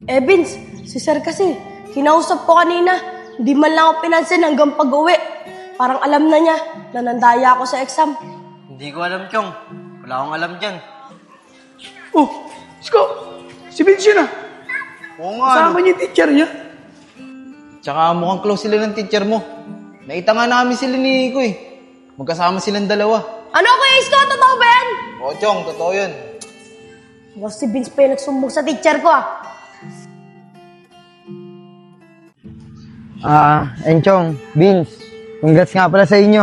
Vince, si Sir kasi, kinausap ko kanina, hindi man lang ako pinansin hanggang pag-uwi. Parang alam na niya na nandaya ako sa exam. Hindi ko alam, Chong. Wala akong alam dyan. Oh, Isko, si Vince yun ah. Oo nga, Kasama niya yung teacher niya. Tsaka mukhang close sila ng teacher mo. Nakita nga namin sila ni Nico eh. Magkasama silang dalawa. Ano Kuya Isko? Totoo ba yan? Oo, Chong, totoo yun. Baka si Vince pa yung nagsumbong sa teacher ko ah. Enchong, Vince, congrats nga pala sa inyo.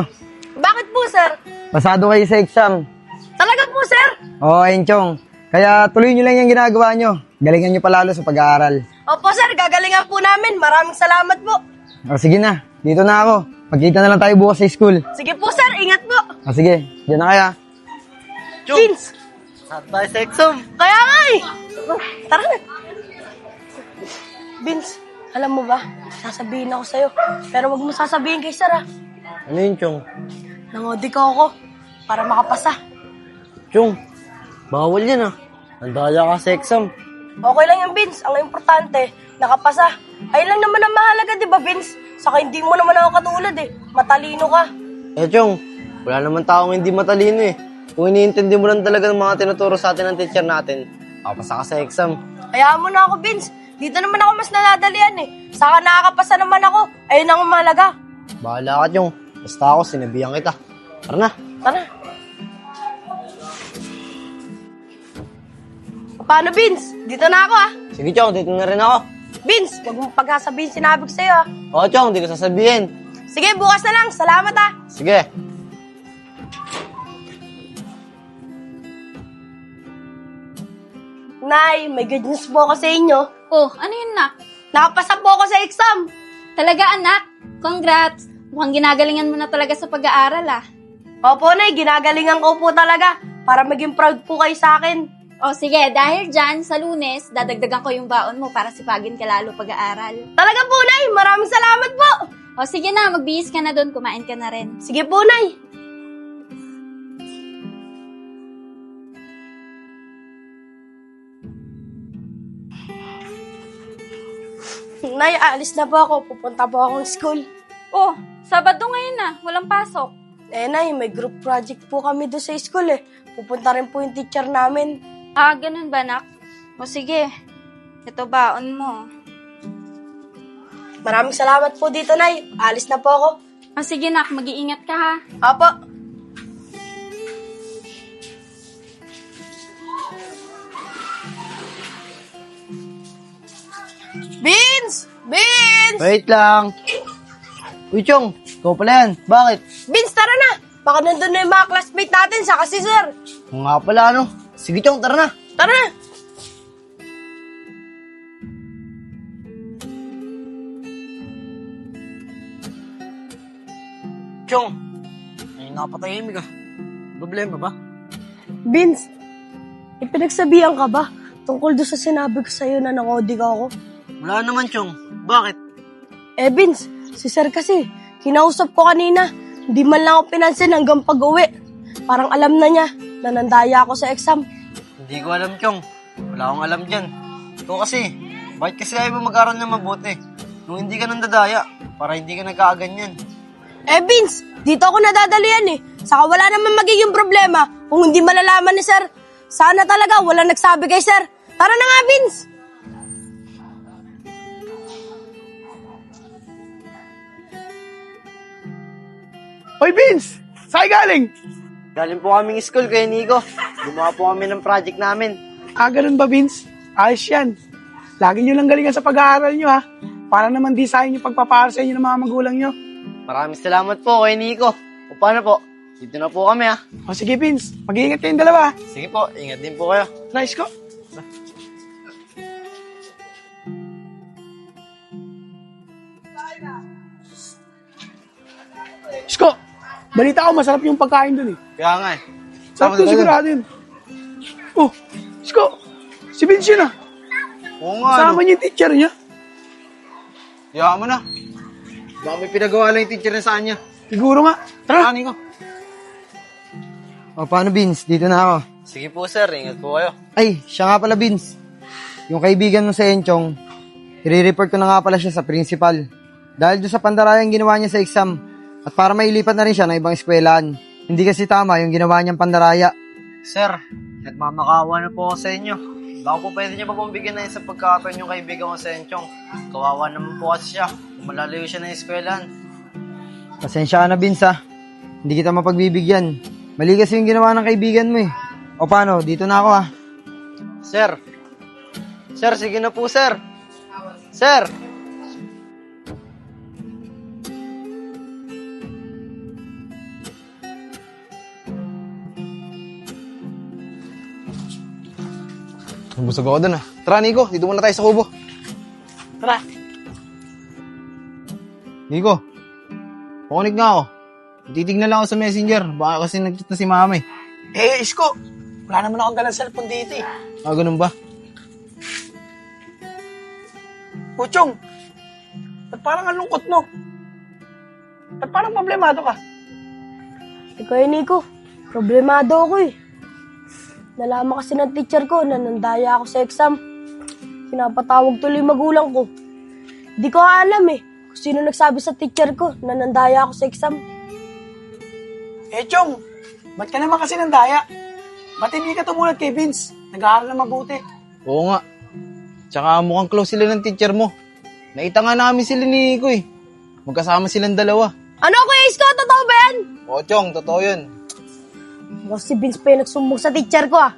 Bakit po, sir? Pasado kayo sa exam. Talaga po, sir? Oo, Enchong. Kaya tuloy nyo lang yung ginagawa nyo. Galingan nyo palalo sa pag-aaral. Opo, sir. Gagalingan po namin. Maraming salamat po. O sige na, dito na ako. Magkita na lang tayo bukas sa school. Sige po, sir. Ingat po. O sige, dyan na kaya. Vince, Saan tayo sa exam? kaya nga eh. Tara na. Vince, alam mo ba? Sasabihin ako sa'yo. Pero wag mo sasabihin kay sir ah. Ano yun, Chong? Nangodi ko ako para makapasa. Chong, bawal yan ah. Nandaya ka sa exam. Okay lang yung Vince. Ang importante, nakapasa. Ayun lang naman ang mahalaga, di ba, Vince? Saka hindi mo naman ako katulad eh. Matalino ka. Eh, Chong, wala naman taong hindi matalino eh. Kung iniintindi mo lang talaga ng mga tinuturo sa atin ng teacher natin, makapasa ka sa exam. Hayaan mo na ako, Vince. Dito naman ako mas nadadalian eh. Saka nakakapasa naman ako. Ayun ang mahalaga. Bahala ka, Chong. Basta ako, sinabihan kita. Tara na. Tara. Paano, Vince? Dito na ako ah. Sige, Chong, dito na rin ako. Vince, wag mong pagkasabihin sinabi ko sa'yo ah. Oo, Chong, di ko sasabihin. Sige, bukas na lang. Salamat ah. Sige. Nay, may good news po ako sa inyo. Oh, ano yun, nak? Nakapasa po ako sa exam. Talaga, anak? Congrats! Mukhang ginagalingan mo na talaga sa pag-aaral, ah. Opo, Nay. Ginagalingan ko po talaga para maging proud po kayo sa akin. O sige, dahil dyan, sa Lunes, dadagdagan ko yung baon mo para sipagin ka lalo pag-aaral. Talaga po, Nay. Maraming salamat po. O sige na, magbihis ka na doon, kumain ka na rin. Sige po, Nay. Nay, alis na po ako. Pupunta po akong school. Oh, Sabado ngayon na, walang pasok. Eh, Nay, may group project po kami doon sa school eh. Pupunta rin po yung teacher namin. Ah, ganun ba, nak? O sige, ito baon mo. Maraming salamat po dito, Nay. Alis na po ako. O sige, nak, mag-iingat ka, ha? Apo. Vince! Vince! Wait lang. Uy, Chong, ikaw pala yan. Bakit? Vince, tara na! Baka nandun na yung mga classmate natin, saka si sir. Oo nga pala, ano? Sige, Chong, tara na. Tara na! Chong, ay napatahimik ah. Problema ba? Vince, ipinagsabihan ka ba tungkol doon sa sinabi ko sa'yo na nangodi ka ako? Wala naman, Chong. Bakit? Eh, Vince, si sir kasi, kinausap ko kanina, hindi man lang ako pinansin hanggang pag-uwi. Parang alam na niya na nandaya ako sa exam. Hindi ko alam, Chong. Wala akong alam dyan. Ito kasi, bakit kasi ayaw mo mag-aral na mabuti? Nung hindi ka nandadaya, para hindi ka nagkaaganyan. Eh, Vince, dito ako nadadalian eh. Saka wala naman magiging problema kung hindi malalaman ni sir. Sana talaga wala nagsabi kay sir. Tara na nga, Vince! Hoy Vince, saan galing? Galing po kaming school kay Nico. Gumawa po kami ng project namin. Ganun ba Vince? Ayos yan. Lagi nyo lang galingan sa pag-aaral nyo ha. Para naman di sayang yung pagpapaaral sa inyo ng mga magulang nyo. Maraming salamat po kay Nico. O paano po? Dito na po kami ah. O sige Vince, mag-iingat kayong dalawa. Sige po, ingat din po kayo. Nice ko. Isko, balita ko masarap yung pagkain dun eh. Kaya nga eh. Sarap dun sigurado yun. Oh, Isko, si Vince yun ah. Oo nga, Kasama niya yung teacher niya. Hayaan mo na. Baka may pinagawa lang yung teacher na sa kanya. Siguro nga. Tara. Nico. O paano, Vince? Dito na ako. Sige po sir, ingat po kayo. Ay, siya nga pala, Vince. yung kaibigan mo sa Enchong, i-report ko na nga pala siya sa principal. Dahil doon sa pandarayang ginawa niya sa exam, at para mailipat na rin siya ng ibang eskwelahan. Hindi kasi tama yung ginawa niyang pandaraya. Sir, nagmamakawa na po ako sa inyo. Baka po pwede niyo pa pong bigyan na isang pagkakataon yung kaibigan ko sa Enchong. Kawawa naman po kasi siya. Malalayo siya ng eskwelahan. Pasensya ka na, Vince, ha. Hindi kita mapagbibigyan. Mali kasi yung ginawa ng kaibigan mo eh. O paano, dito na ako, ha. Sir. Sir, sige na po, sir. Sir! Busog ako dun ah. Tara, Nico, dito muna tayo sa kubo. Tara. Nico, pakunik nga ako. Titignan lang ako sa messenger. Baka kasi nag-chat na si mama eh. Eh, Isko, wala naman akong dalang cellphone dito eh. Ah, ganun ba? Puchong, ba't parang ang lungkot mo? Ba't parang problemado ka? Ikaw eh, Nico. Problemado ako eh. Nalaman kasi ng teacher ko na nandaya ako sa exam. Pinapatawag tuloy yung magulang ko. Di ko alam eh kung sino nagsabi sa teacher ko na nandaya ako sa exam. Eh, Chong, ba't ka naman kasi nandaya? Ba't hindi ka tumulad kay Vince? Nag-aaral na mabuti. Oo nga. Tsaka mukhang close sila ng teacher mo. Naita nga namin sila ni Nico eh. Magkasama silang dalawa. Ano, Kuya Isko? Totoo ba yan? Oo, Chong, totoo yun. Baka si Vince pa yung nagsumbong sa teacher ko ah.